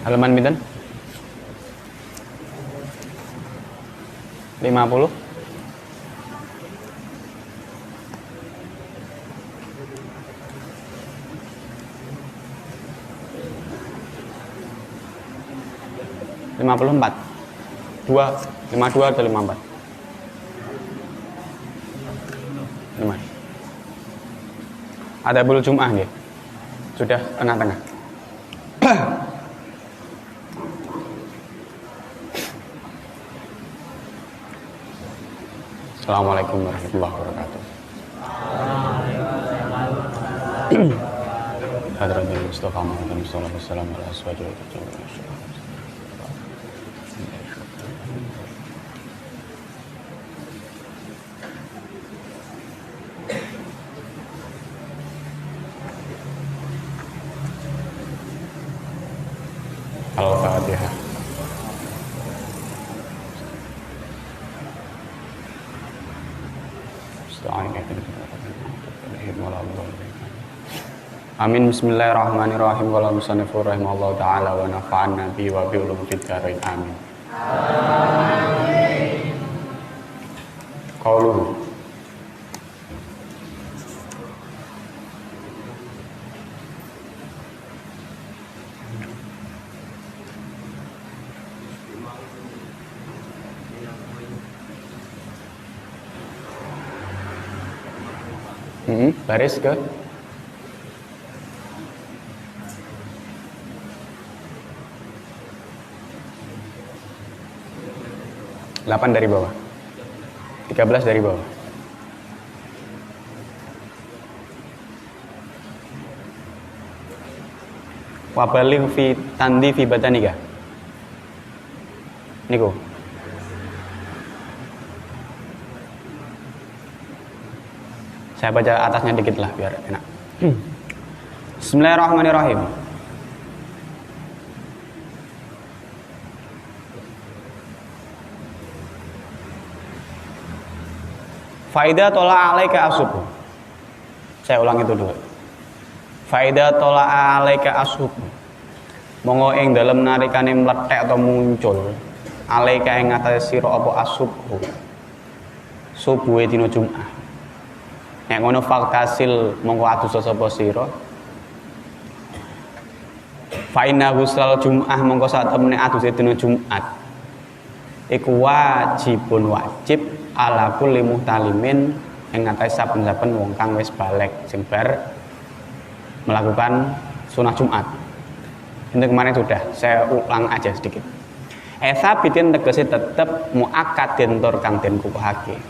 Halaman pinten? 50. Lima puluh empat, 52 atau 54? 5. Ada bulu Jum'ah nggih? Sudah tengah-tengah. Assalamualaikum warahmatullahi wabarakatuh. Hadratul Mustafa Muhammad sallallahu alaihi wasallam ala aswaji wa Al-Fatihah. Amin. Bismillahirrahmanirrahim. Qala musannifur rahimallahu taala wa nafa'ana bi wa bi ulum fid dharain. Amin. Amin. Qauluhu baris ke 8 dari bawah, 13 dari bawah. Wabaligh fi tandi fi batanika. Niku. Saya baca atasnya dikit lah biar enak. Bismillahirrahmanirrahim. Faida tola alaika asub. Saya ulang itu dulu. Faida tola alaika asub. Monggo ing dalem narikane mlethek atau muncul alaika ing atase sira apa asub. Subuhe dina Jumat. Nek ngono faktasil monggo adus sapa sira. Fa inna ghusl Jum'ah monggo sak temene adus dina Jumat. Iku wajibun wajib ala kulli muhtalimin ing atase saben-saben wong kang wis balik sing bar melakukan sunah Jumat. Ini kemarin sudah, saya ulang aja sedikit. Sabitin tegese tetep muakkadin tur kang den kukuhake.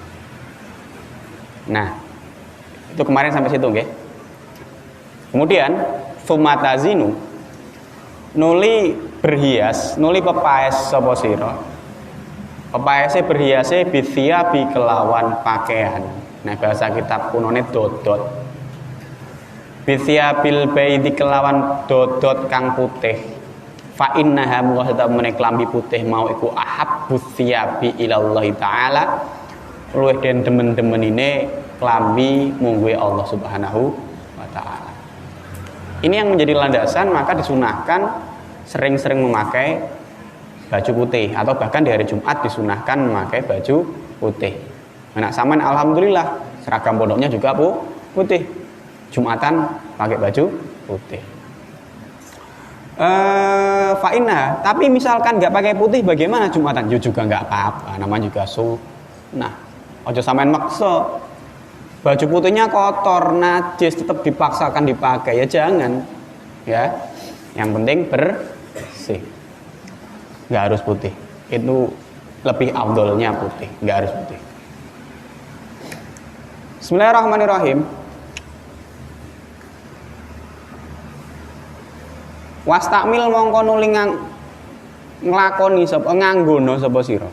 Nah, itu kemarin sampai situ nggih. Kemudian sumatazinu nuli berhias, nuli pepaes sapa sira. Pepaese berhiase bithiyabi kelawan pakaian. Nah, bahasa kitab kunone dodot. Bithiyabil baidi kelawan dodot kang putih. Fa innaha mughasata menek klambi putih mau iku ahabbus thiyabi ilallah taala. Luwih den demen-demenine klambi mungguhe Allah Subhanahu wa taala. Ini yang menjadi landasan maka disunahkan sering-sering memakai baju putih atau bahkan di hari Jumat disunahkan memakai baju putih. Anak saman alhamdulillah seragam pondoknya juga putih. Jumatan pakai baju putih. Fa'inah, tapi misalkan nggak pakai putih bagaimana Jumatan? Ya juga nggak apa-apa, namanya juga sunnah. Ojo samain maksa. Baju putihnya kotor, najis tetap dipaksakan dipakai ya jangan. Ya. Yang penting bersih. Nggak harus putih. Itu lebih afdolnya putih, nggak harus putih. Bismillahirrahmanirrahim. Wastakmil mongko nuli nglakoni sapa nganggono sapa sira.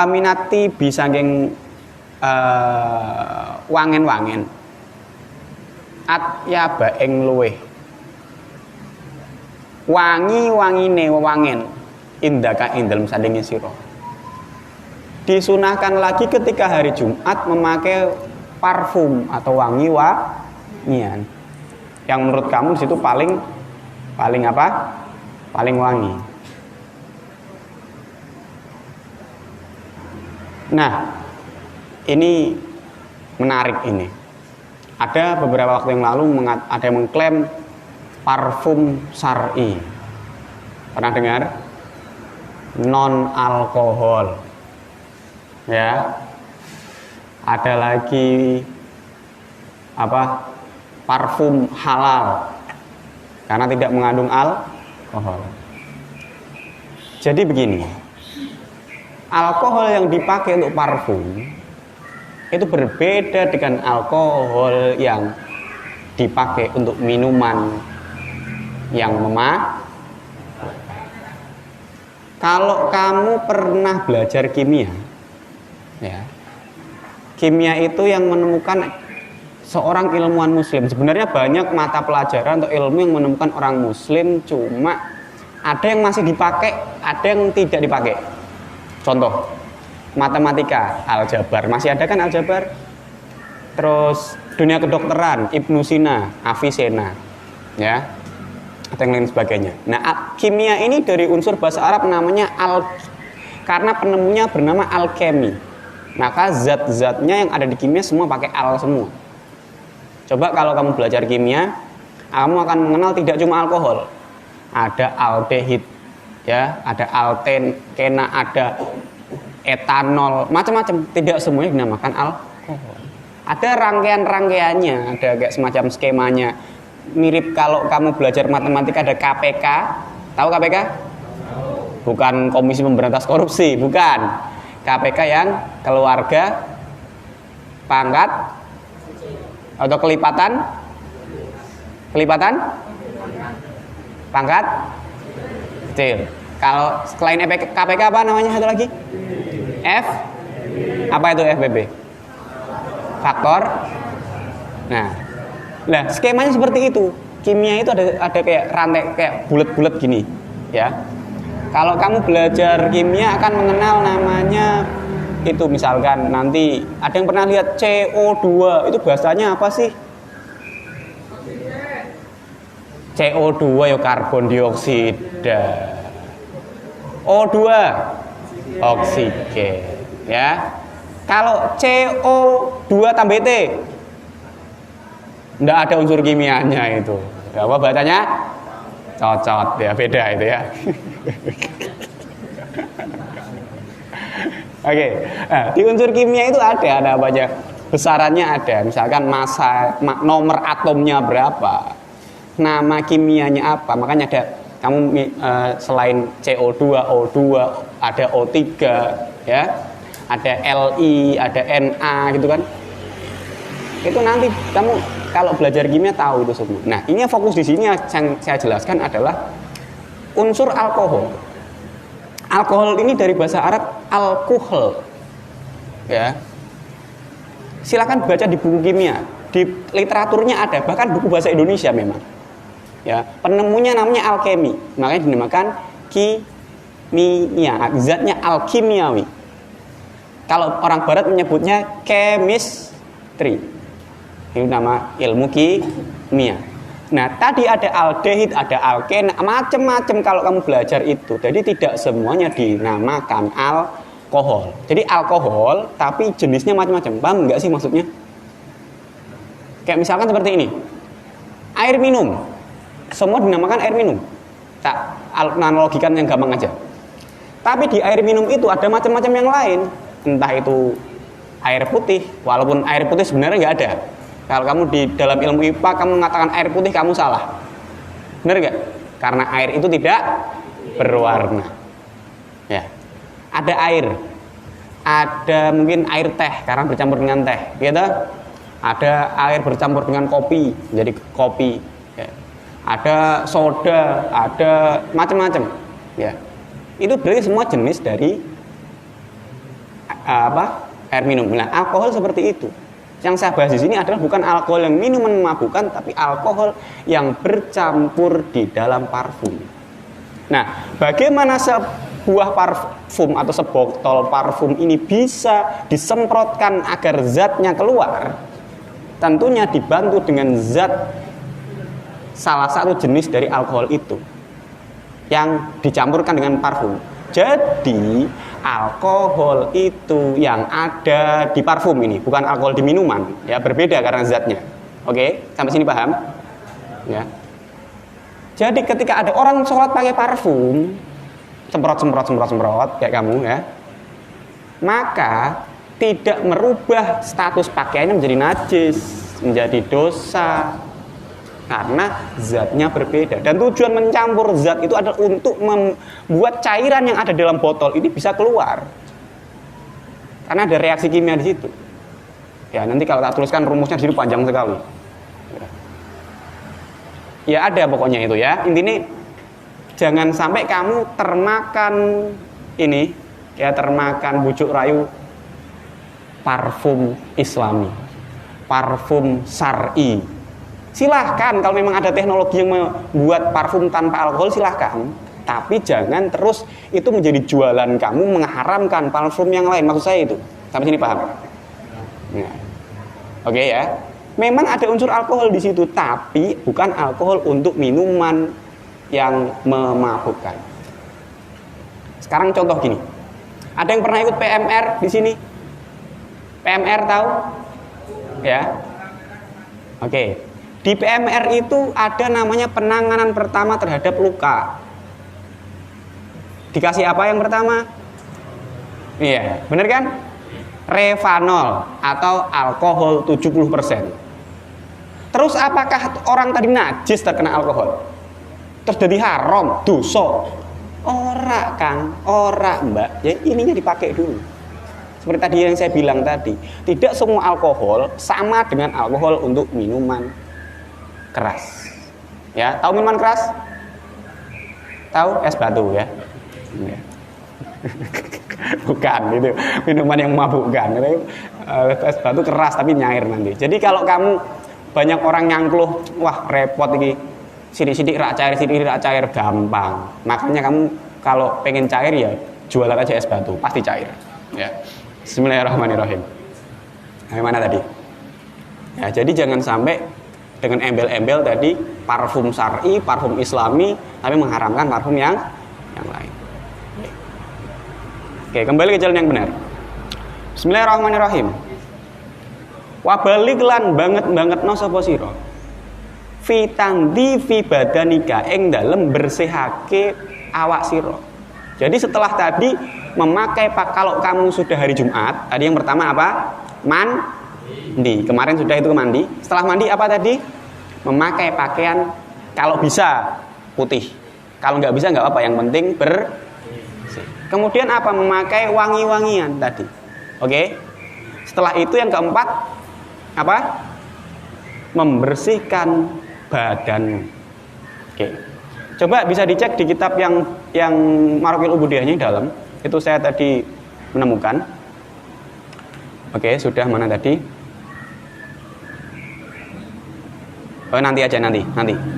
Minati bisa saking wangen-wangen. At ya baeng luweh. Wangi-wangine wewangen indaka ing dalem sandinge sira. Disunahkan lagi ketika hari Jumat memakai parfum atau wangi-wangian. Yang menurut kamu di situ paling Paling apa? Paling wangi. Nah, ini menarik ini. Ada beberapa waktu yang lalu ada yang mengklaim parfum syar'i. Pernah dengar? Non alkohol. Ya. Ada lagi apa? Parfum halal. Karena tidak mengandung alkohol. Jadi begini. Alkohol yang dipakai untuk parfum itu berbeda dengan alkohol yang dipakai untuk minuman yang Kalau kamu pernah belajar kimia, ya, kimia itu yang menemukan seorang ilmuwan muslim. Sebenarnya banyak mata pelajaran atau ilmu yang menemukan orang muslim, cuma ada yang masih dipakai, ada yang tidak dipakai. Contoh, matematika, aljabar, masih ada kan aljabar? Terus dunia kedokteran, Ibnu Sina, Avicenna, ya, atau yang lain sebagainya. Nah, kimia ini dari unsur bahasa Arab namanya karena penemunya bernama alkemi. Maka zat-zatnya yang ada di kimia semua pakai al semua. Coba kalau kamu belajar kimia, kamu akan mengenal tidak cuma alkohol, ada aldehid, ya, ada alkena, ada etanol, macam-macam. Tidak semuanya dinamakan alkohol. Ada rangkaian-rangkaiannya, ada kayak semacam skemanya. Mirip kalau kamu belajar matematika ada KPK. Tahu KPK? Bukan Komisi Pemberantas Korupsi, bukan. KPK yang keluarga, pangkat, atau kelipatan, pangkat, kecil. Kalau selain KPK apa namanya satu lagi? Apa itu FBB? Faktor. Nah, skemanya seperti itu. Kimia itu ada kayak rantai, kayak bulat-bulat gini, ya. Kalau kamu belajar kimia akan mengenal namanya itu, misalkan nanti ada yang pernah lihat CO2 itu bahasanya apa sih? CO2 ya karbon dioksida. O2 oksigen, ya. Kalau CO2 tambah T enggak ada unsur kimianya itu. Apa bahasanya? Cocot ya, beda itu ya. Oke. Nah, di unsur kimia itu ada apa aja? Besarannya ada, misalkan massa, nomor atomnya berapa, nama kimianya apa. Makanya ada kamu selain CO2, O2, ada O3, ya. Ada Li, ada Na gitu kan. Itu nanti kamu kalau belajar kimia tahu itu semua. Nah, ini yang fokus di sini yang saya jelaskan adalah unsur alkohol. Alkohol ini dari bahasa Arab alkohol, ya. Silakan baca di buku kimia, di literaturnya ada, bahkan buku bahasa Indonesia memang. Ya, penemunya namanya alkemi, makanya dinamakan kimia, zatnya alkimiawi. Kalau orang barat menyebutnya chemistry. Ini nama ilmu kimia. Nah, tadi ada aldehid, ada alkena, macam-macam kalau kamu belajar itu. Jadi tidak semuanya dinamakan alkohol. Jadi alkohol, tapi jenisnya macam-macam. Paham nggak sih maksudnya? Kayak misalkan seperti ini. Air minum. Semua dinamakan air minum. Tak analogikan yang gampang aja. Tapi di air minum itu ada macam-macam yang lain. Entah itu air putih, walaupun air putih sebenarnya nggak ada. Kalau kamu di dalam ilmu IPA kamu mengatakan air putih, kamu salah. Benar nggak? Karena air itu tidak berwarna. Ya, ada air, ada mungkin air teh karena bercampur dengan teh, gitu. Ada air bercampur dengan kopi, jadi kopi. Ya. Ada soda, ada macam-macam. Ya, itu berarti semua jenis dari air minum. Nah, alkohol seperti itu. Yang saya bahas di sini adalah bukan alkohol yang minuman memabukkan, tapi alkohol yang bercampur di dalam parfum. Nah, bagaimana sebuah parfum atau sebotol parfum ini bisa disemprotkan agar zatnya keluar? Tentunya dibantu dengan zat salah satu jenis dari alkohol itu yang dicampurkan dengan parfum. Jadi alkohol itu yang ada di parfum ini, bukan alkohol di minuman, ya, berbeda karena zatnya. Oke, sampai sini paham? Ya. Jadi ketika ada orang sholat pakai parfum, semprot kayak kamu ya, maka tidak merubah status pakaiannya menjadi najis, menjadi dosa, karena zatnya berbeda. Dan tujuan mencampur zat itu adalah untuk membuat cairan yang ada dalam botol ini bisa keluar, karena ada reaksi kimia di situ. Ya, nanti kalau tak tuliskan rumusnya di sini panjang sekali. Ya ada pokoknya itu ya. Intinya jangan sampai kamu termakan ini, ya, termakan bujuk rayu parfum Islami, parfum syar'i. Silahkan kalau memang ada teknologi yang membuat parfum tanpa alkohol, silahkan. Tapi jangan terus itu menjadi jualan kamu mengharamkan parfum yang lain. Maksud saya itu. Sampai sini paham? Nah. Oke ya. Memang ada unsur alkohol di situ, tapi bukan alkohol untuk minuman yang memabukkan. Sekarang contoh gini. Ada yang pernah ikut PMR di sini? PMR tahu? Ya. Oke. Di PMR itu ada namanya penanganan pertama terhadap luka. Dikasih apa yang pertama? Iya, benar kan? Revanol atau alkohol 70%. Terus apakah orang tadi najis terkena alkohol? Terus jadi haram, dosa? Ora Kang, ora Mbak. Ya ininya dipakai dulu. Seperti tadi yang saya bilang tadi, tidak semua alkohol sama dengan alkohol untuk minuman keras. Ya, tahu minuman keras? Tahu es batu ya? Bukan itu minuman yang memabukkan. Es batu keras tapi nyair nanti. Jadi kalau kamu banyak orang nyangkluh, wah repot ini, sidik-sidik rak cair gampang. Makanya kamu kalau pengen cair ya jualan aja es batu, pasti cair. Ya. Bismillahirrahmanirrahim. Nah, mana tadi? Ya, jadi jangan sampai dengan embel-embel tadi parfum syar'i, parfum Islami, tapi mengharamkan parfum yang lain. Oke, kembali ke jalan yang benar. Bismillahirrahmanirrahim. Wabalik lan banget-bangetno sapa sira fitandi fi badanika ing dalem bersihake awak sira. Jadi setelah tadi memakai kalau kamu sudah hari Jumat, tadi yang pertama apa? Mandi. Kemarin sudah itu mandi. Setelah mandi apa tadi? Memakai pakaian kalau bisa putih. Kalau nggak bisa nggak apa, yang penting bersih. Kemudian apa? Memakai wangi-wangian tadi. Oke. Setelah itu yang keempat apa? Membersihkan badan. Oke. Coba bisa dicek di kitab yang Marokil Ubudiyahnya dalam. Itu saya tadi menemukan. Oke, sudah mana tadi? Oh, nanti aja nanti.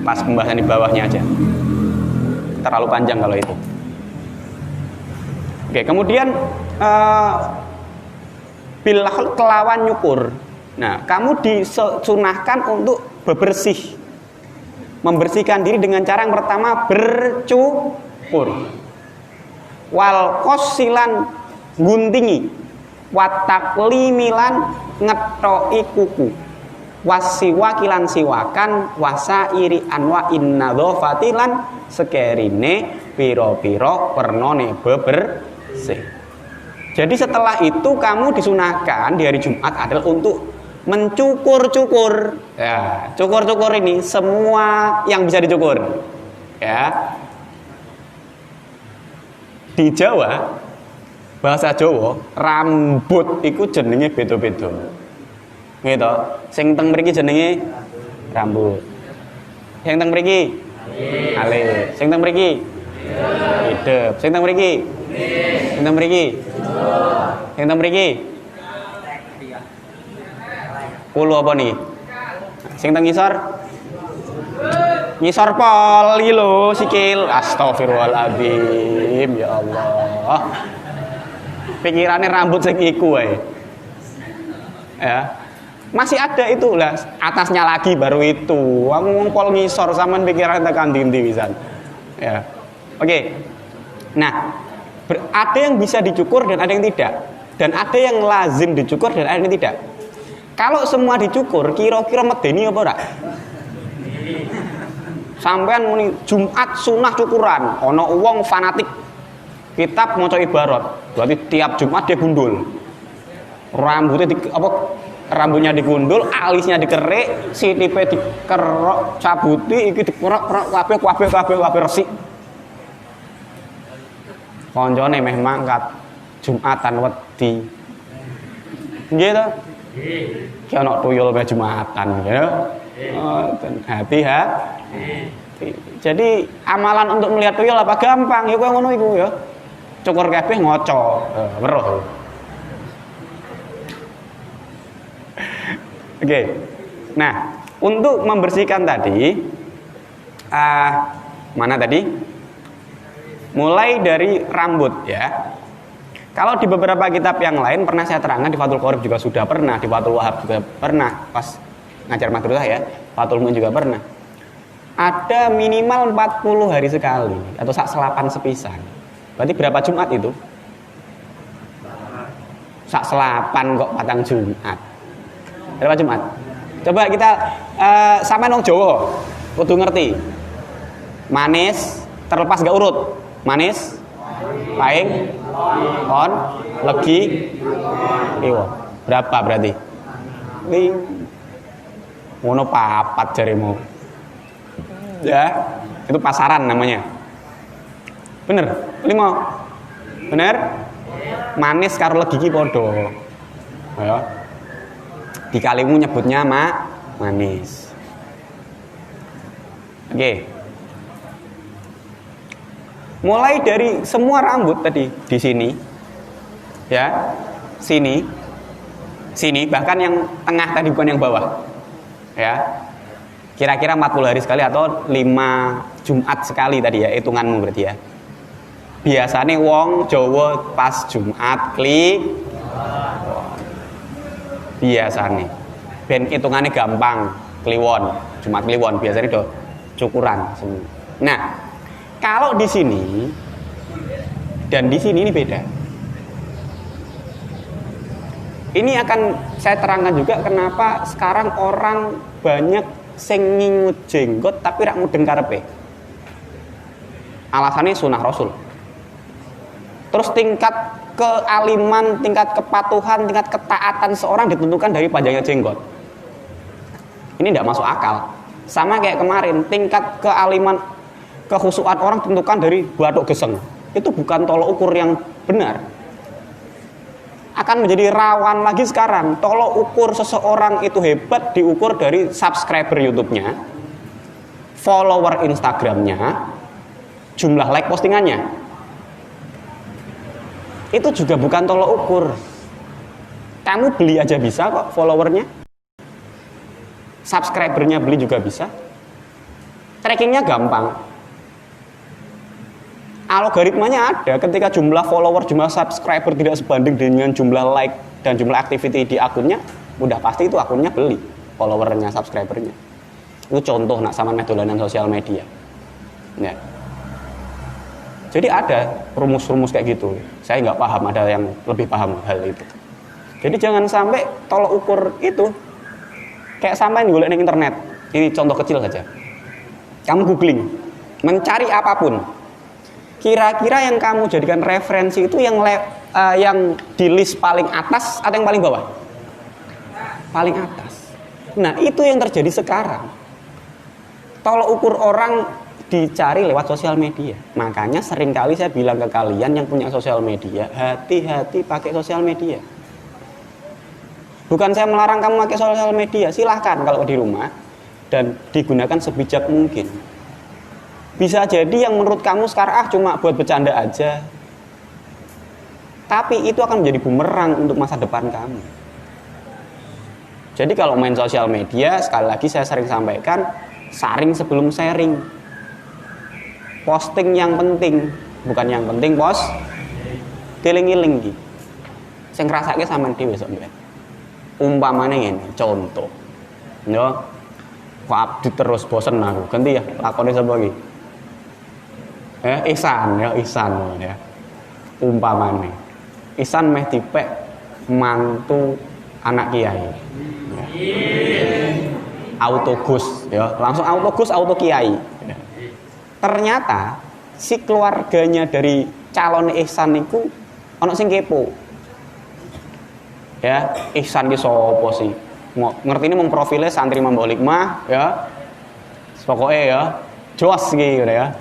Pas pembahasan di bawahnya aja. Terlalu panjang kalau itu. Oke, kemudian billah kelawan nyukur. Nah, kamu disunahkan untuk bebersih, membersihkan diri dengan cara yang pertama bercukur, wal kosilan guntingi, wataklimilan ngetoi kuku, wasiwakilan siwakan, wasairi anwa innadofatilan sekerine piro-piro pernone bebersih. Jadi setelah itu kamu disunahkan di hari Jumat adalah untuk mencukur-cukur. Ya, cukur-cukur ini semua yang bisa dicukur. Ya. Di Jawa, bahasa Jawa, rambut itu jenenge beda-beda. Gitu. Sing teng mriki jenenge rambut. Sing teng mriki alis. Sing teng mriki hidup. Sing teng mriki sing teng mriki sing teng mriki kulo apa nih? Sing teng ngisor? Ngisor pol iki lho, sikil. Astagfirullahaladzim, ya Allah. Pikirannya rambut sing iku wae. Ya. Masih ada itu lah, atasnya lagi baru itu. Aku ngomong ngisor sampean pikiran tekan ndi pisan. Ya. Oke. Nah, ada yang bisa dicukur dan ada yang tidak. Dan ada yang lazim dicukur dan ada yang tidak. Kalau semua dicukur, kira-kira medeni apa ora? Sampean muni Jumat sunah cukuran, ono wong fanatik kitab maca ibarat, berarti tiap Jumat dia gundul. Rambutnya digundul, alisnya dikerik, sitipe dikerok, cabuti, iki dikerok kabeh resik. Koncone meh mangkat Jumatan wedi. Nggih to? Ki ana tuyul ke Jumatan ya. Hati-hati. Jadi amalan untuk melihat tuyul apa gampang ya kowe ngono iku ya. Cukur kabeh ngoco. Weruh. Oke. Nah, untuk membersihkan tadi mana tadi? Mulai dari rambut ya. Kalau di beberapa kitab yang lain pernah saya terangkan, di Fathul Qorib juga sudah pernah, di Fathul Wahab juga pernah, pas ngajar Madrusah ya, Fathul Mu'in juga pernah. Ada minimal 40 hari sekali atau sak selapan sepisan. Berarti berapa Jumat itu? Sak selapan kok patang Jumat. Berapa Jumat? Coba kita sampean wong Jawa kudu ngerti. Manis terlepas gak urut. Manis, pahing, kon, legi, iwo. Berapa berarti? Ngono papat jarimu. Ya, itu pasaran namanya. Bener? 5. Bener? Manis karo legi ki podo. Ya. Dikalimu nyebutnya manis. Oke. Mulai dari semua rambut tadi di sini, ya, sini, bahkan yang tengah tadi bukan yang bawah, ya, kira-kira 40 hari sekali atau 5 Jumat sekali tadi ya, hitunganmu berarti ya. Biasanya wong Jawa pas Jumat biasanya, ben hitungannya gampang, kliwon, Jumat kliwon, biasanya do cukuran semua. Nah, kalau di sini dan di sini ini beda. Ini akan saya terangkan juga kenapa sekarang orang banyak sing ngingut jenggot tapi rak mudeng karepe. Alasannya sunnah Rasul. Terus tingkat kealiman, tingkat kepatuhan, tingkat ketaatan seorang ditentukan dari panjangnya jenggot. Ini tidak masuk akal. Sama kayak kemarin, tingkat kealiman, kehusuan orang tentukan dari bathuk geseng. Itu bukan tolok ukur yang benar. Akan menjadi rawan lagi sekarang. Tolok ukur seseorang itu hebat diukur dari subscriber YouTube-nya, follower Instagram-nya, jumlah like postingannya. Itu juga bukan tolok ukur. Kamu beli aja bisa kok followernya, subscribernya beli juga bisa. Trackingnya gampang. Algoritmanya ada, ketika jumlah follower, jumlah subscriber tidak sebanding dengan jumlah like dan jumlah activity di akunnya, udah pasti itu akunnya beli followernya, subscribernya. Itu contoh nak sama dolanan sosial media. Ya. Jadi ada rumus-rumus kayak gitu. Saya nggak paham, ada yang lebih paham hal itu. Jadi jangan sampai tolok ukur itu kayak sampai golek di internet. Ini contoh kecil saja. Kamu googling, mencari apapun. Kira-kira yang kamu jadikan referensi itu yang di list paling atas atau yang paling bawah? Paling atas. Nah, itu yang terjadi sekarang. Tolok ukur orang dicari lewat sosial media. Makanya seringkali saya bilang ke kalian yang punya sosial media, hati-hati pakai sosial media. Bukan saya melarang kamu pakai sosial media, silahkan kalau di rumah dan digunakan sebijak mungkin. Bisa jadi yang menurut kamu sekarang cuma buat bercanda aja, tapi itu akan menjadi bumerang untuk masa depan kamu. Jadi kalau main sosial media, sekali lagi saya sering sampaikan, saring sebelum sharing. Posting yang penting, bukan yang penting post. Tiling-iling iki. Sing ngrasake sampean dhewe besok mbek. Umpamane ngene, contoh. Yo. Kok abdi terus bosen aku. Ganti ya, lakone sapa iki? Ihsan ya, Ihsan ya. Umpamane. Ihsan meh dipek mantu anak kiai. Ya. Autogus ya, langsung autogus auto kiai. Ya. Ternyata si keluarganya dari calon Ihsan niku ana sing kepo. Ya, Ihsan ki sapa sih? Ngertine mung profile santri Mambo Hikmah ya. Pokoknya ya, jos gitu ya.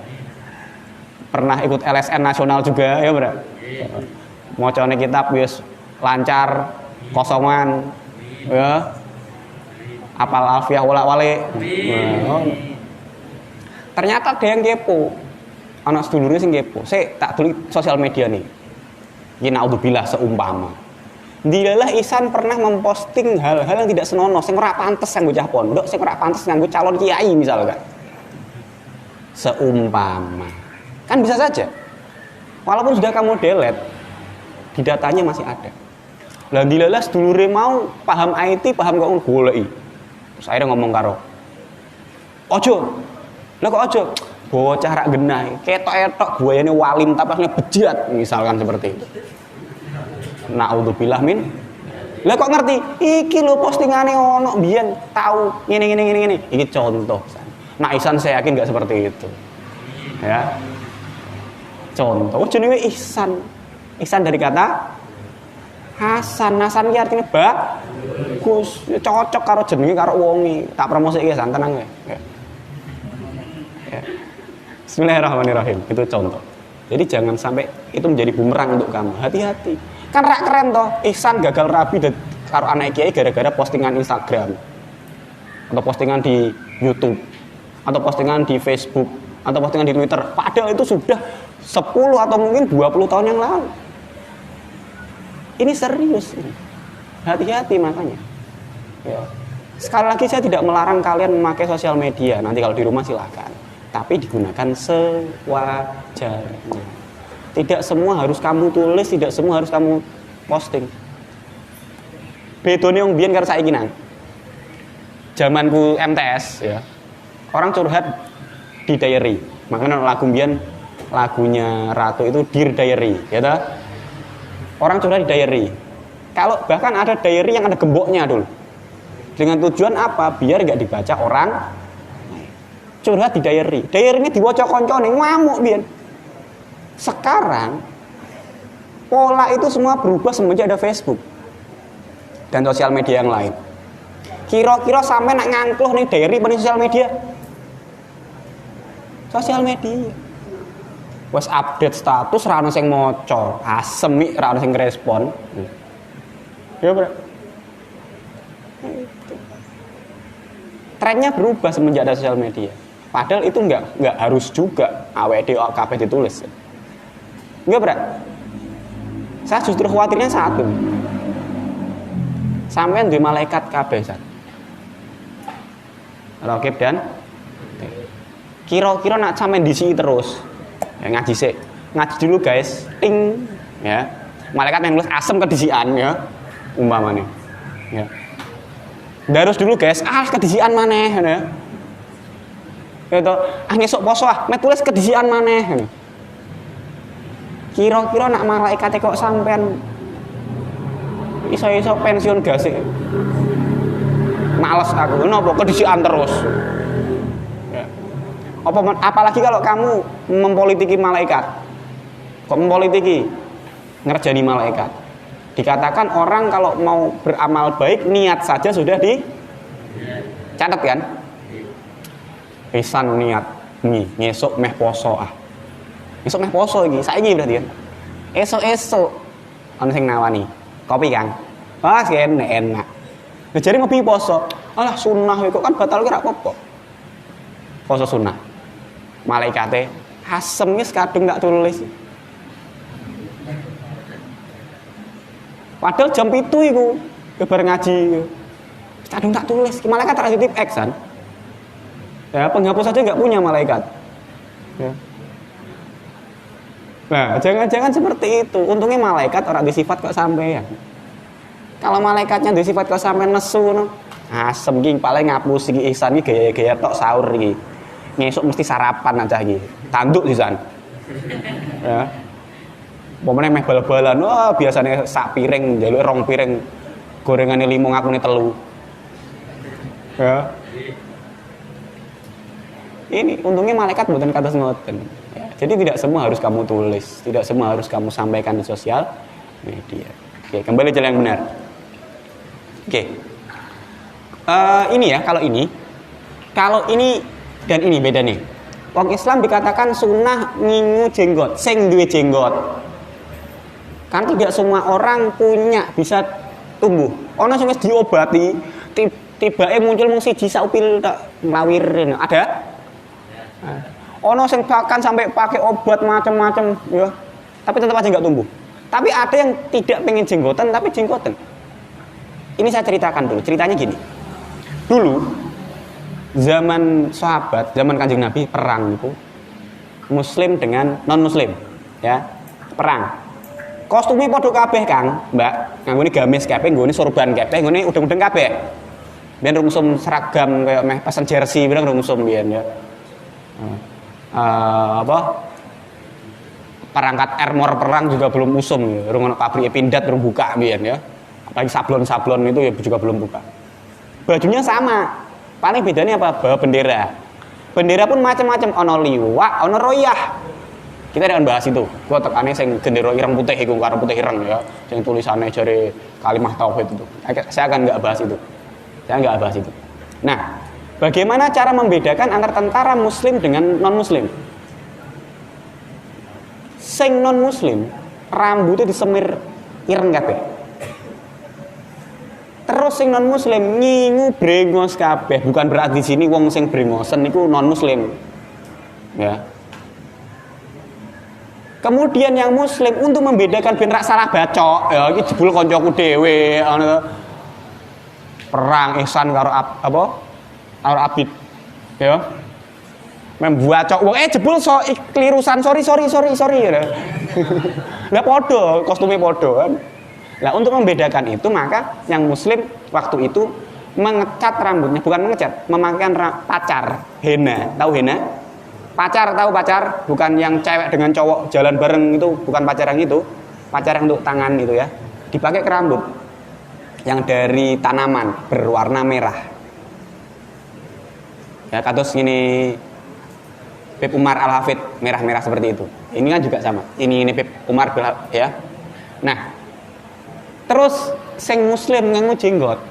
Pernah ikut LSN nasional juga ya, Bro. Macane kitab wis lancar, kosongan ya. Apal alfiah wala-wale. Ternyata ada yang kepo. Anak sedulurnya sing kepo. Saya tak tulis sosial media nih. Iki naudzubillah seumpama. Dilalah Ihsan pernah memposting hal-hal yang tidak senonoh, sing ora pantes kanggo cah pondok, sing ora pantes kanggo calon kiai misalkan. Seumpama. Kan bisa saja. Walaupun sudah kamu delete, di datanya masih ada. Lah dilalah sedulure mau paham IT, paham kok goleki. Terus akhirnya ngomong karo, "Ojo. Lah kok ojo? Bocah rak genah, ketok-etok buayane walim tapasnya bejat," misalkan seperti itu. Naudzubillah min. Lah kok ngerti? Iki lho postingane ono biyen tahu ngene. Iki contoh. Nah, Ihsan saya yakin enggak seperti itu. Ya. Contoh jenenge Ihsan. Ihsan dari kata Hasan. Hasan ki artinya bagus, cocok karo jenenge karo wonge. Tak promosike Ihsan, tenang ya. Ya. Bismillahirrahmanirrahim. Itu contoh. Jadi jangan sampai itu menjadi bumerang untuk kamu. Hati-hati. Kan rak keren toh, Ihsan gagal rabi karo anak kiai gara-gara postingan Instagram atau postingan di YouTube atau postingan di Facebook atau postingan di Twitter. Padahal itu sudah 10 atau mungkin 20 tahun yang lalu. Ini serius ini. Hati-hati makanya. Ya. Sekali lagi saya tidak melarang kalian memakai sosial media. Nanti kalau di rumah silakan. Tapi digunakan sewajarnya. Tidak semua harus kamu tulis, tidak semua harus kamu posting. Bedone wong biyen karo saiki nang. Zamanku MTS ya. Orang curhat di diary. Makanya lagu biyen lagunya Ratu itu Dear Diary, ya toh? Orang curhat di diary. Kalau bahkan ada diary yang ada gemboknya dulu. Dengan tujuan apa? Biar enggak dibaca orang. Curhat di diary. Diary ini diwaca koncone ngamuk biyen. Sekarang pola itu semua berubah semenjak ada Facebook dan sosial media yang lain. Kira-kira sampai nak ngangkluh nih diary pada sosial media. Sosial media. Wes update status ra ono sing maca, asem ra ono sing respon. Ya, Bro. Trennya berubah semenjak ada sosial media. Padahal itu enggak harus juga awake dhewe kabeh ditulis. Enggak, Bro. Saya justru khawatirnya satu. Sampeyan duwe malaikat kabeh, San. Raqib dan kira-kira nak sampeyan disi terus. Ya ngaji sik. Ngaji dulu, guys. Ting, ya. Malaikat yang nulis asem kedisian ya. Umpamane. Ya. Darus dulu, guys. Kedisian maneh ya. Gitu. Ngesuk poso met tulis kedisian maneh. Kira-kira nak malaikat kok sampean iso-iso pensiun gak sih? Males aku, napa kedisian terus. Ya. Apalagi kalau kamu mempolitiki malaikat. Kok mempolitiki? Ngerjani malaikat. Dikatakan orang kalau mau beramal baik niat saja sudah dicatat kan? Ihsan niat ngesuk meh poso ah. Esok meh poso iki, saiki berarti kan. Esok ana sing nawani. Kopi, Kang. Wah, kene enak. Lah jare ngopi poso. Alah sunah kok kan batal ki ra apa-apa. Poso sunah. Malaikate asem wis kadung tak tulis. Padahal jam 7 iku bar ngaji. Kadung tak tulis. Malaikat tak titip X kan. Ya, penghapus saja enggak punya malaikat. Ya. Nah, jangan-jangan seperti itu. Untungnya malaikat orang disifat kok sampean. Kalau malaikatnya di sifat kok sampe nesu no. Asem iki paling ngapus iki ihsan iki gaya-gaya tok sahur iki. Ngesuk mesti sarapan aja iki. Tanduk sisan. Ya. Pomene meh bal-balan, wah biasanya sak piring, njaluk rong piring gorengane 5 ngakune 3. Ya. Ini untungnya malaikat mboten kados ngoten. Ya. Jadi tidak semua harus kamu tulis, tidak semua harus kamu sampaikan di sosial media. Oke, kembali jalan yang benar. Oke. Ini ya, kalau ini dan ini beda nih. Wong Islam dikatakan sunnah ngingu jenggot, sing duwe jenggot. Kan tidak semua orang punya bisa tumbuh. Ono sing wis diobati, tibake muncul mung siji saupil tak nglawirin. Ada? Ono sing bahkan sampai pakai obat macam-macam ya. Tapi tetap aja enggak tumbuh. Tapi ada yang tidak pengen jenggotan tapi jenggotan. Ini saya ceritakan dulu. Ceritanya gini. Dulu zaman sahabat, zaman Kanjeng Nabi perang itu muslim dengan non muslim, ya. Perang. Kostumnya padha kabeh, Kang, Mbak. Nganggone gamis kabeh, nggone sorban kabeh, nggone udeng-udeng kabeh. Biyen rumsum seragam kayak meh pesen jersey bilang rumsum biyen ya. Perangkat armor perang juga belum usum ya. Urung ono pabrik pindad belum buka biyen ya. Apalagi sablon-sablon itu ya juga belum buka. Bajunya sama. Paling bedanya apa? Bawa bendera. Bendera pun macam-macam, ono liwak, ono royah. Kita akan bahas itu. Gua tekane sing gendera ireng putih iku, karo putih ireng ya. Sing tulisannya jare kalimah tauhid itu. Saya akan enggak bahas itu. Saya enggak bahas itu. Nah, bagaimana cara membedakan antara tentara muslim dengan non muslim? Sing non muslim rambutnya disemir ireng kabeh. Terus sing non muslim ngingu brengos kabeh. Bukan berarti di sini wong sing brengosen niku non muslim. Ya. Kemudian yang muslim untuk membedakan ben rak salah bacok, ya iki jebul kancaku dhewe ana perang ihsan karo apa? Karo abid. Ya. Membacok wong jebul klirusan sorry ya. Lah padha, kostume padha kan. Nah, untuk membedakan itu maka yang muslim waktu itu mengecat rambutnya, bukan mengecat, memakai pacar, henna. Tahu henna? Pacar, tahu pacar? Bukan yang cewek dengan cowok jalan bareng itu, bukan pacar yang itu. Pacar yang untuk tangan itu ya. Dipakai ke rambut. Yang dari tanaman berwarna merah. Ya, kados ini Pep Umar Al-Hafid, merah-merah seperti itu. Ini kan juga sama. Ini Pep Umar ya. Nah, terus sing muslim nganggo jenggot.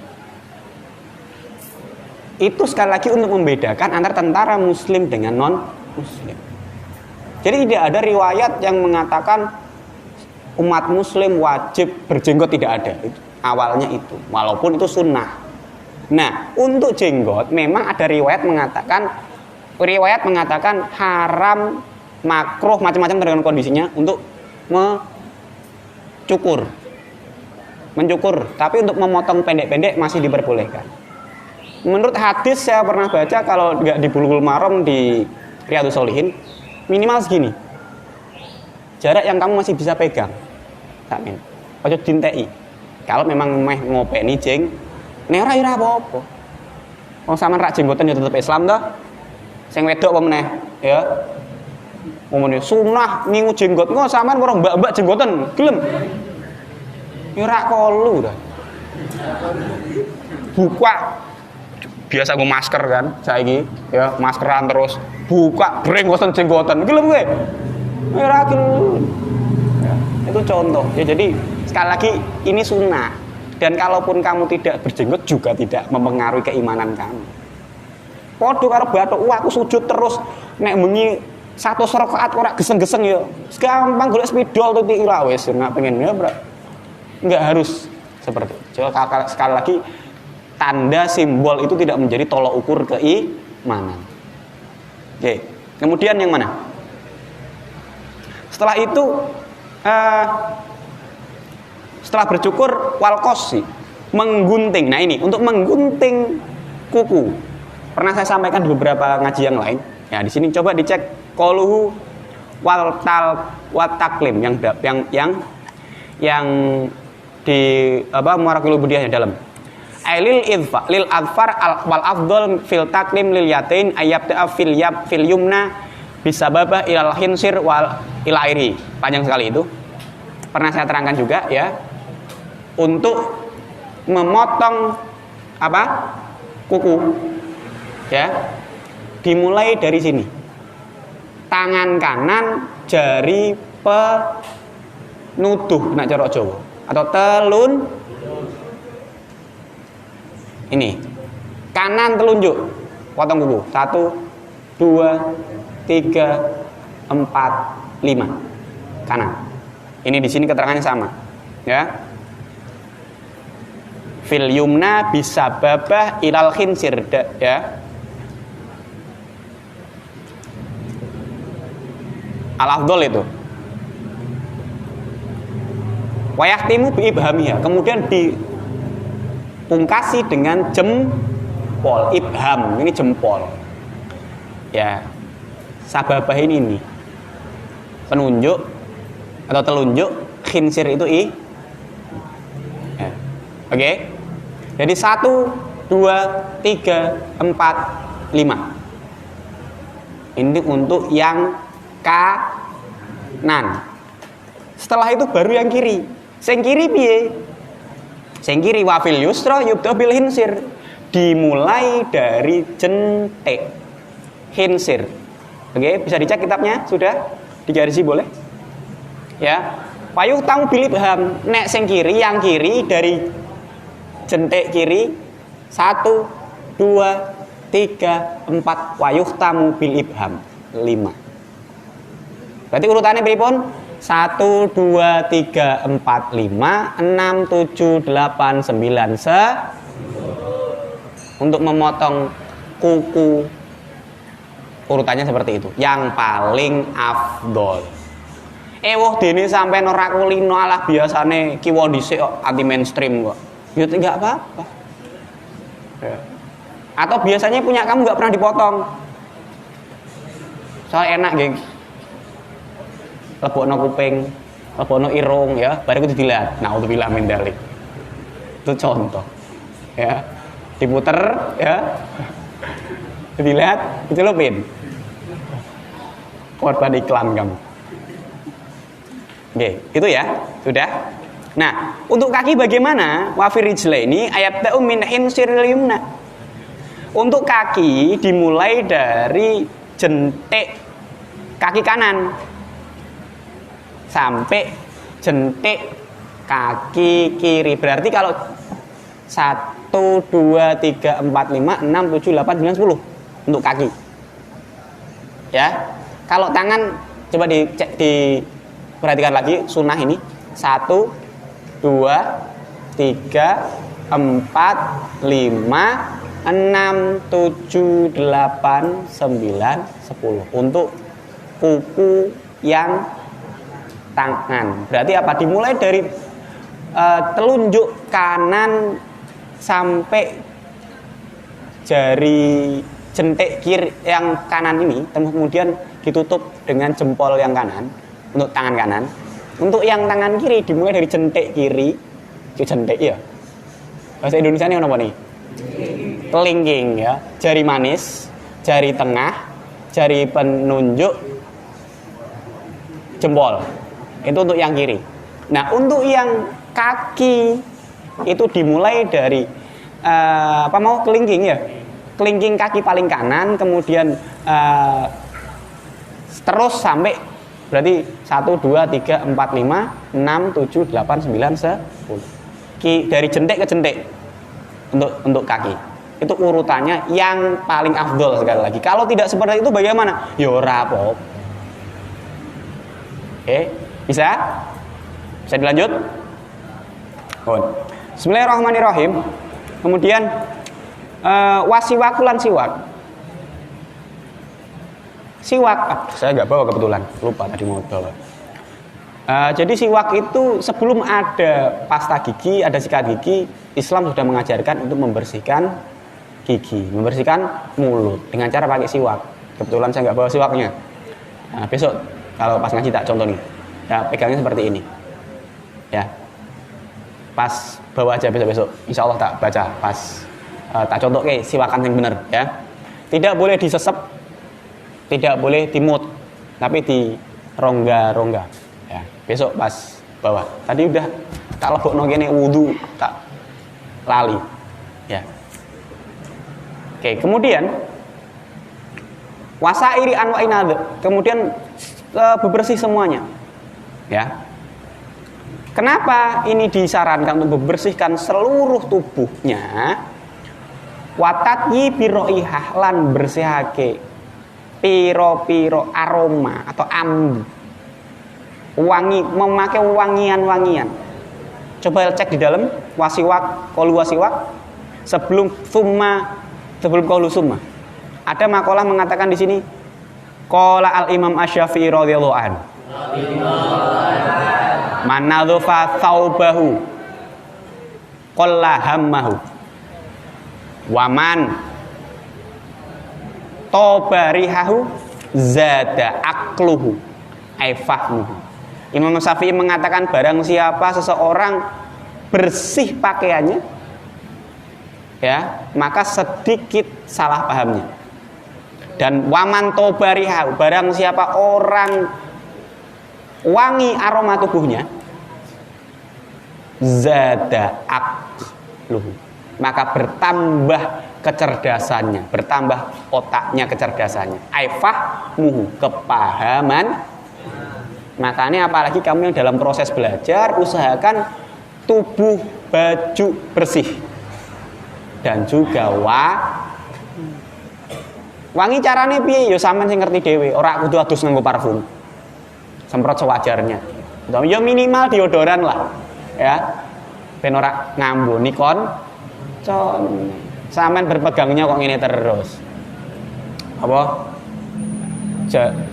Itu sekali lagi untuk membedakan antara tentara muslim dengan non muslim. Jadi tidak ada riwayat yang mengatakan umat muslim wajib berjenggot, tidak ada. Itu awalnya itu, walaupun itu sunnah. Nah, untuk jenggot memang ada riwayat mengatakan haram, makruh, macam-macam tergantung kondisinya untuk mencukur, tapi untuk memotong pendek-pendek masih diperbolehkan. Menurut hadis saya pernah baca, kalau nggak di Bulughul Maram, di Riyadhus Shalihin, minimal segini jarak yang kamu masih bisa pegang. Amin. Ojo dinteki. Kalau memang meh ngopeni jeng, nek ora ira apa-apa. Wong sampean rak jenggoten ya tetep Islam toh. Sing wedok apa meneh, ya. Ngomongnya sunnah ngingu jenggot, kok sampean karo mbak-mbak jenggoten, gelem? Ya ora kolu ta. Buka biasa gue masker kan saiki ya, maskeran terus buka brenggosen jenggoten, gelem kowe? Ya ora gelem. Ya, itu contoh. Ya jadi sekali lagi ini sunnah, dan kalaupun kamu tidak berjenggot juga tidak mempengaruhi keimanan kamu. Padha karo bathuk, aku sujud terus nek bengi 100 rakaat ora geseng-geseng ya. Gampang golek spidol tuh ora wis nek pengen ya, Bro. Enggak harus seperti itu. Coba sekali lagi, tanda simbol itu tidak menjadi tolok ukur keimanan. Oke, kemudian yang mana? Setelah itu setelah bercukur walkosi, menggunting. Nah ini untuk menggunting kuku. Pernah saya sampaikan di beberapa ngaji yang lain. Ya di sini coba dicek qauluhu wal taklim yang di Muarakil Ubudiyahnya dalam. Ailil idfa lil adfar wal afdal fil taklim lil yatain ayyabda fil yumna bisababah ilal khinsir wal ilairi. Panjang sekali itu. Pernah saya terangkan juga ya. Untuk memotong kuku ya, dimulai dari sini. Tangan kanan jari penutuh nak cara Jawa atau telun. Ini kanan telunjuk, potong kuku 1, 2, 3, 4, 5 kanan. Ini di sini keterangannya sama, ya. Fil yumna bisababah ilal khinsir, ya. Al-afdol itu. Wayahtimu bi ibhamiyah, kemudian dipungkasi dengan jempol. Ibham ini jempol, ya. Sababah ini penunjuk atau telunjuk, khinsir itu ya. Oke. Jadi 1, 2, 3, 4, 5. Ini untuk yang kanan. Setelah itu baru yang kiri. Sing kiri piye? Sing kiri wafil yusra yubda bil hinsir. Dimulai dari jentik hinsir. Oke, bisa dicek kitabnya, sudah digarisi boleh? Ya. Payuh tamu bil ibham. Nek sing kiri, yang kiri dari jentik kiri 1, 2, 3, 4 wayuh tamu bil ibham 5. Berarti urutannya pripun? 1, 2, 3, 4, 5, 6, 7, 8, 9, 10. Untuk memotong kuku urutannya seperti itu. Yang paling afdol. Woh dene sampean ora kulino alah biasane kiwa dhisik kok anti mainstream kok. Ya enggak apa-apa. Ya. Atau biasanya punya kamu enggak pernah dipotong. Soal enak geng. Lebokno kuping, lebokno irung ya, bariku dilihat. Nah, untuk bilang mendalik. Itu contoh. Ya. Diputer ya. Dilihat, dicelupin. Korban iklan kamu. Oke, itu ya. Sudah. Nah, untuk kaki bagaimana? Wa fi rijlaini ayabda'u min hinsiril yumna. Untuk kaki dimulai dari jentik kaki kanan sampai jentik kaki kiri. Berarti kalau 1, 2, 3, 4, 5, 6, 7, 8, 9, 10 untuk kaki. Ya. Kalau tangan coba dicek, diperhatikan lagi sunnah ini. 1, 2, 3, 4, 5, 6, 7, 8, 9, 10 untuk kuku yang tangan. Berarti apa? Dimulai dari telunjuk kanan sampai jari jentik kiri yang kanan ini, kemudian ditutup dengan jempol yang kanan untuk tangan kanan. Untuk yang tangan kiri dimulai dari jentik kiri, jentik ya. Bahasa Indonesia ini apa nih? Kelingking ya, jari manis, jari tengah, jari penunjuk, jempol. Itu untuk yang kiri. Nah, untuk yang kaki itu dimulai dari kelingking ya. Kelingking kaki paling kanan, kemudian terus sampai berarti 1, 2, 3, 4, 5, 6, 7, 8, 9, 10. Dari jentik ke jentik untuk kaki. Itu urutannya yang paling afdol sekali lagi. Kalau tidak seperti itu bagaimana? Ya ora apa-apa. Oke, bisa? Bisa dilanjut? Bismillahirrahmanirrahim. Kemudian wasiwakulan siwak. Siwak, saya nggak bawa kebetulan, lupa tadi mau bawa. Jadi siwak itu sebelum ada pasta gigi, ada sikat gigi, Islam sudah mengajarkan untuk membersihkan gigi, membersihkan mulut dengan cara pakai siwak. Kebetulan saya nggak bawa siwaknya. Nah, besok kalau pas ngaji tak contoh nih, ya pegangnya seperti ini, ya. Pas bawa aja besok-besok. Insya Allah tak baca pas tak contoh siwakan yang bener ya. Tidak boleh disesep, tidak boleh dimut, tapi di rongga-rongga. Ya, besok pas bawa. Tadi udah tak lebokno kene wudu tak lali. Ya. Oke, kemudian wasairi anwa'in adz. Kemudian bebersih semuanya. Ya. Kenapa ini disarankan untuk membersihkan seluruh tubuhnya? Watatyi biroihah lan bersihake piro-piro aroma atau ambu. Wangi, memakai wangian-wangian. Coba cek di dalam wasiwak, qaulu wasiwak sebelum qaulu summa. Ada makalah mengatakan di sini qala al-Imam Asy-Syafi'i radhiyallahu anhu. Man nadhafa thawbahu qalla hammahu wa man tabarihahu zada aqluhu ay fahmuhu. Imam Syafi'i mengatakan barang siapa seseorang bersih pakaiannya ya, maka sedikit salah pahamnya. Dan waman tabarihahu, barang siapa orang wangi aroma tubuhnya zada aqluhu, maka bertambah kecerdasannya, bertambah otaknya kecerdasannya, aifahmuhu, kepahaman. Makanya apalagi kamu yang dalam proses belajar, usahakan tubuh baju bersih dan juga wangi. Carane piye ya sampean sing ngerti dhewe, ora kudu adus nganggo parfum. Semprot sewajarnya. Ya minimal deodoran lah. Ya. Ben ora ngambuni sampean berpegangnya kok ngene terus. Apa?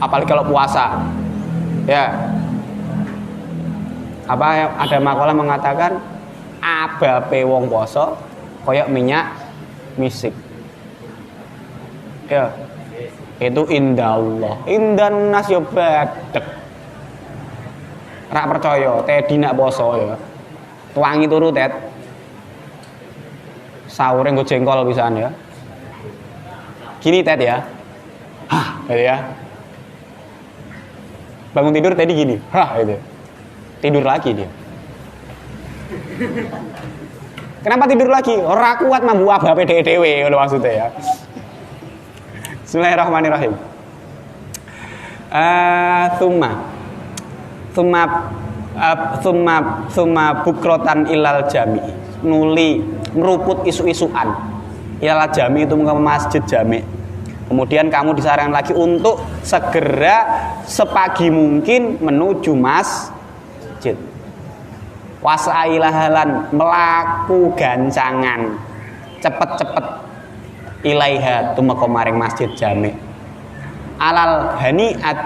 Apalagi kalau puasa. Ya. Ada makalah mengatakan abape wong poso koyok minyak misik. Ya. Itu indah Allah. Indan nas yo badek. Rak percaya, Teddy nak poso ya. Tuangi turu Ted. Sahure nggo jengkol pisan ya. Gini Ted ya. Hah, gitu ya. Bangun tidur Teddy gini. Hah, gitu. Tidur lagi dia. Kenapa tidur lagi? Ora kuat mambu abape dhewe ngono maksudnya ya. Bismillahirrahmanirrahim. Summa bukrotan ilal jami, nuli meruput isu-isuan ilal jami, itu ke masjid jami. Kemudian kamu disarankan lagi untuk segera sepagi mungkin menuju masjid. Wasailahalan, melaku gancangan cepet-cepet ilaiha tumeka maring masjid jami. Alal haniat,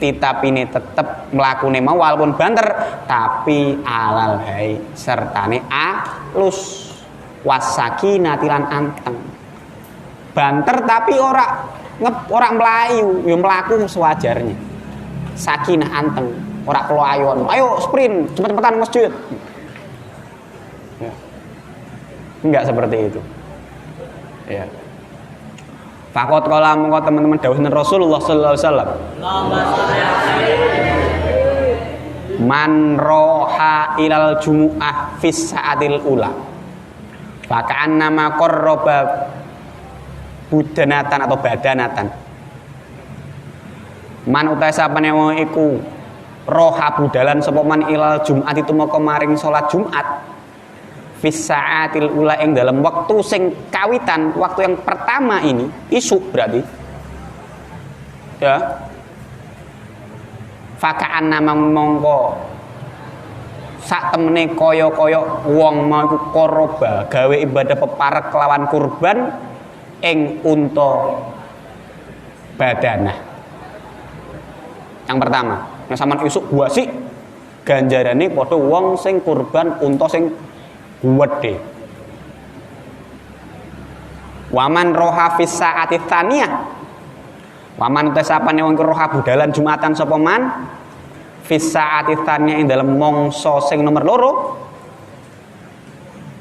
titapine tetep mlakune mau walaupun banter, tapi alal hai sertane alus wasakina tilan anteng. Banter tapi ora melayu, ya mlaku sewajarnya. Sakinah anteng, ora keloyon. Ayo sprint, cepet-cepetan masjid. Ya. Enggak seperti itu. Ya. Fakot kala mengko teman-teman dawuh Rasulullah sallallahu alaihi wasallam. Man roha ilal jumu'ah fis sa'atil ula. Faka'an nama qarraba budanatan atau badanatan. Man utai sapane wong iku roha budalan sapa man ilal Jumat itu maka maring salat Jumat fis sa'atil ula ing dalam waktu sing kawitan, waktu yang pertama ini isuk berarti ya. Faka'an nama mongko sak temene kaya-kaya wong mau iku koroba gawe ibadah peparek kelawan kurban ing unta badanah. Yang pertama, nek sampean isuk buasi ganjarane padha wong sing kurban unta sing gede. Waman roha fis saati tsaniyah. Waman tesapane wong roha budalan Jumatan sapa man fis saati tsaniyah ing dalem mangsa sing nomor loro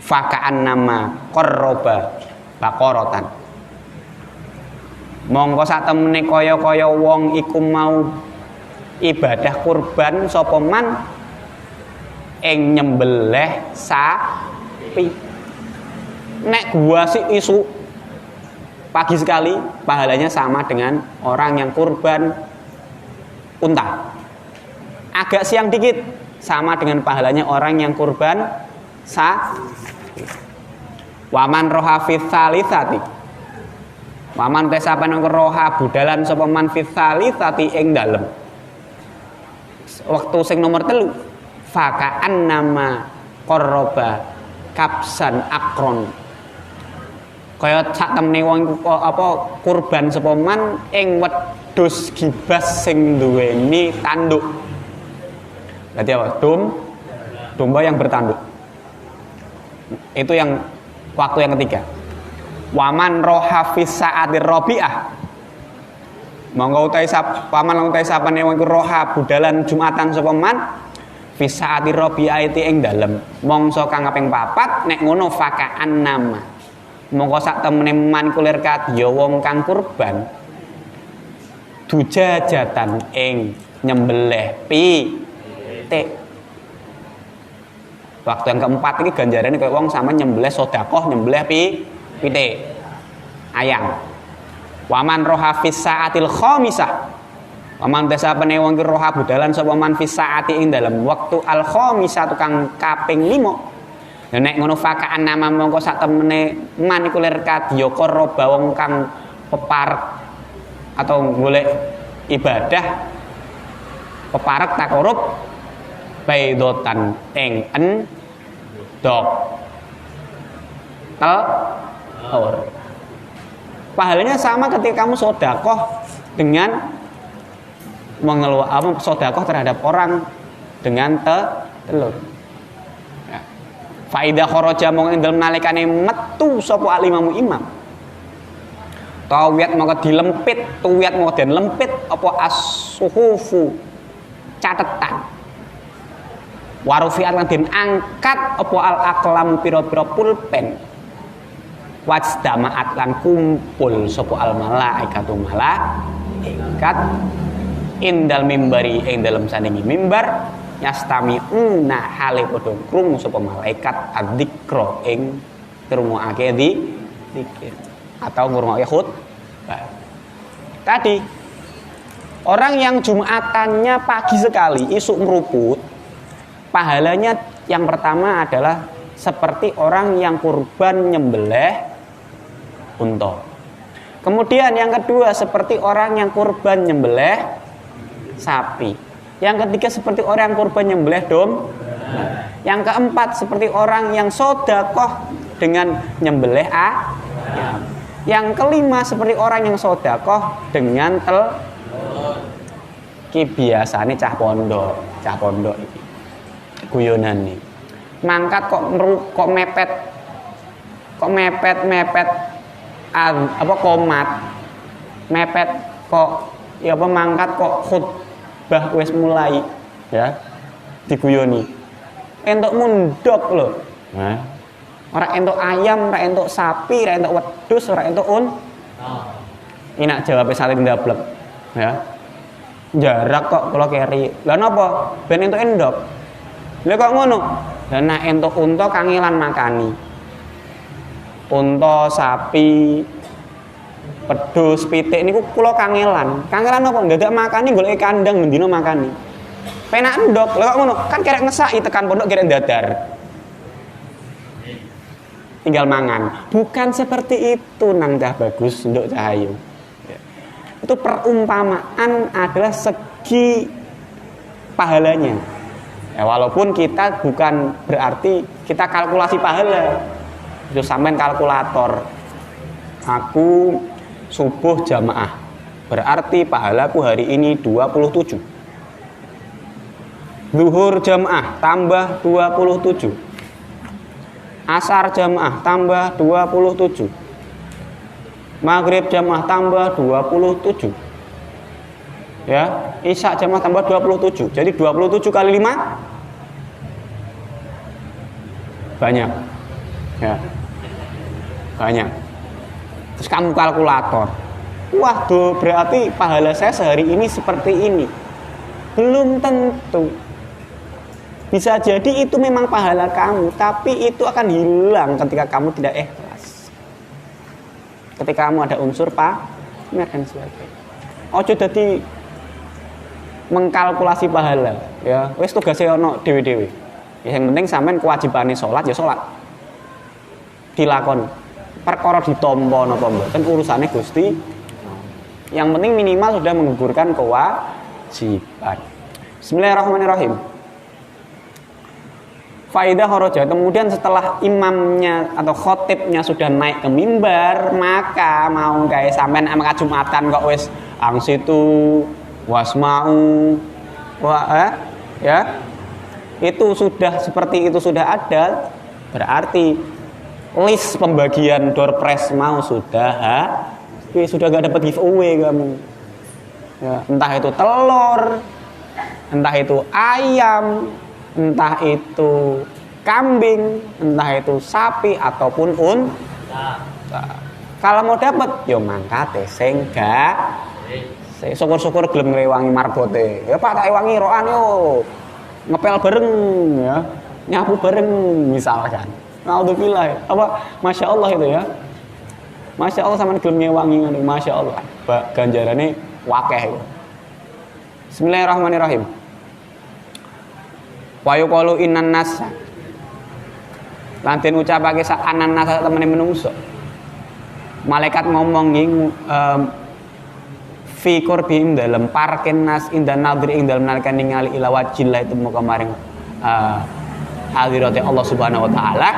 Faka'an nama qarraba baqaratan. Mongko sak temene kaya-kaya wong iku mau ibadah kurban sapa man ing nyembelih sapi. Nek gua sih isu pagi sekali pahalanya sama dengan orang yang kurban unta. Agak siang dikit sama dengan pahalanya orang yang kurban sapi. Waman roha fi tsalitsati. Waman tesapa nang roha budalan sapa man fi tsalitsati ing dalem. Waktu sing nomor 3 faka'an nama qarraba kapsan akron. Kaya sak temene wong apa kurban sapa man ing wedhus gibas sing duweni tanduk. Berarti apa? Domba yang bertanduk. Itu yang waktu yang ketiga. Waman roha fis sa'atir rabi'ah. Monggo utahe paman utahe sapane wong roha budalan Jumatan sapa man fis sa'atir rabi'ah ing dalem mangsa kang kaping 4 nek ngono faka'an nama. Monggo sak temene man kulir kadya wong kang kurban dujajatan ing nyembelih pitik. Waktu yang keempat ini ganjarannya kayak wong sama nyembelih sedekah nyembelih pitik ayam. Waman roha fis saatil khamisah. Waman desapane wong ki roha budalan sapa man fis saati ing dalam waktu al khamisah tukang kaping 5. Nek ngono faka'an nama mongko sak temene man iku lir kadya qarraba wong kang peparek atau golek ibadah peparek takorup baidotan ing endok telur. Pahalanya sama ketika kamu sedekah dengan mengeluarkan sedekah terhadap orang dengan telur. Ya. Faida kharaja mong ing dalem nalikane metu sapa alimamu imam. Tawiyat maka dilempit, tuwiyat maka den lempit apa as-suhufu catetan. Warufiat lan den angkat apa al-aqlam pira-pira pulpen. Wajdamaat lan kumpul sapa al-malaikatu malaikat indal mimbari ing dalem sandingi mimbar yastami'una hale padha krungu sapa malaikat adzikra ing ngrungokake zikir atau ngrungokake khutbah. Tadi orang yang Jumatannya pagi sekali isuk ngeruput pahalanya yang pertama adalah seperti orang yang kurban nyembelih unta. Kemudian yang kedua seperti orang yang kurban nyembelih sapi. Yang ketiga seperti orang yang kurban nyembelih domba. Yang keempat seperti orang yang sedekah dengan nyembelih ayam. Yang kelima seperti orang yang sedekah dengan telur. Ki biasane cah pondok iki. Guyonane. Mangkat kok mepet apa komat mepet kok ya apa mangkat kok khutbah wis mulai ya diguyoni entuk mundhok lho. Nah, ora entuk ayam, ora entuk sapi, ora entuk wedhus, ora entuk ini nak jawab saling ndablek ya. Jarak kok kula keri. Lah napa? Ben entuk endok. Lha kok ngono? Lah nek entuk unta kangelan makani. Unta, sapi, wedhus, pitik niku kula kangelan. Kangelan apa? Dadak makani golek kandang mendino makani. Penak endok. Lah kok ngono? Kan kerek ngesaki tekan pondok kerek dadar. Tinggal mangan. Bukan seperti itu nang Cah Bagus nduk Cahayu. Itu perumpamaan adalah segi pahalanya. Ya, walaupun kita bukan berarti kita kalkulasi pahala. Itu sampean kalkulator. Aku subuh jamaah. Berarti pahalaku hari ini 27. Zuhur jamaah tambah 27. Asar jamaah tambah 27. Maghrib jamaah tambah 27. Ya, Isya jamaah tambah 27. Jadi 27 kali 5 banyak. Ya. Banyak. Terus kamu kalkulator. Waduh, berarti pahala saya sehari ini seperti ini. Belum tentu. Bisa jadi itu memang pahala kamu, tapi itu akan hilang ketika kamu tidak ikhlas. Ketika kamu ada unsur pamer dan sebagainya. Ojo dadi mengkalkulasi pahala, ya. Wis tugase ono dhewe-dhewe. Ya, yang penting sampean kewajibane salat ya salat. Dilakon. Perkara ditampa napa mboten urusane Gusti. Yang penting minimal sudah menggugurkan kewajiban. Bismillahirrahmanirrahim. Faidah kharaja, kemudian setelah imamnya atau khotibnya sudah naik ke mimbar, maka mau gawe sampean amaka Jumatan kok wis angsitu wasma'u ya. Itu sudah seperti itu sudah ada, berarti list pembagian door prize mau sudah sudah gak dapat giveaway kamu. Ya, entah itu telur, entah itu ayam, entah itu kambing, entah itu sapi ataupun unta. Kalau mau dapat, yo mangkate sing gak syukur-syukur gelem ngrewangi marbote. Ya Pak, tak ewangi rokan yo. Ngepel bareng ya. Nyapu bareng misalkan. Naudzubillah. Apa Masya Allah itu ya. Masya Allah sampean gelem ngewangi ngono. Masya Allah. Ganjarane wakeh. Bismillahirrahmanirrahim. Wa yuqalu innan nas lan den ucapake sak anan nas temene menungso. Malaikat ngomong fi qurbihim dalam parken nas indan nadri ing dalem nalika ningali ila wajillah itu muka maring hadirate Allah Subhanahu wa taala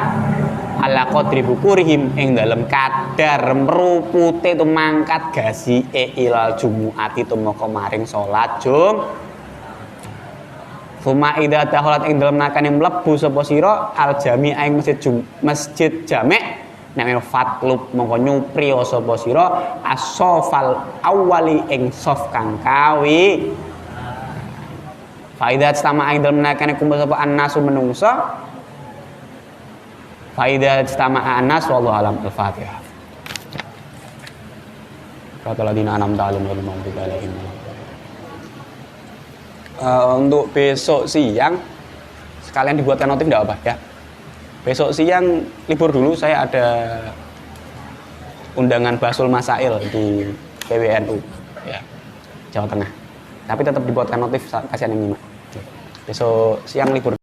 ala qadri bukurihim ing dalem kadar merupute itu mangkat gasike ilal jumuati itu muka maring salat Fuma idza dakhalat ing dalem nakane mlebu sapa sira al jami'a ing masjid jami' nek fatlub mongko nyupri sapa sira as-safal awwali ing saf kang kawi. Fa idza istama'a ing dalem nakane kumpul sapa annasu menungso. Fa idza istama'a annas wallahu alam al-Fatihah. Qala ladina anam ta'alim wa mamduka alaihim. Untuk besok siang sekalian dibuatkan notif enggak apa ya. Besok siang libur dulu, saya ada undangan Basul Masail di PWNU ya, Jawa Tengah. Tapi tetap dibuatkan notif kasihan yang nyimak. Besok siang libur.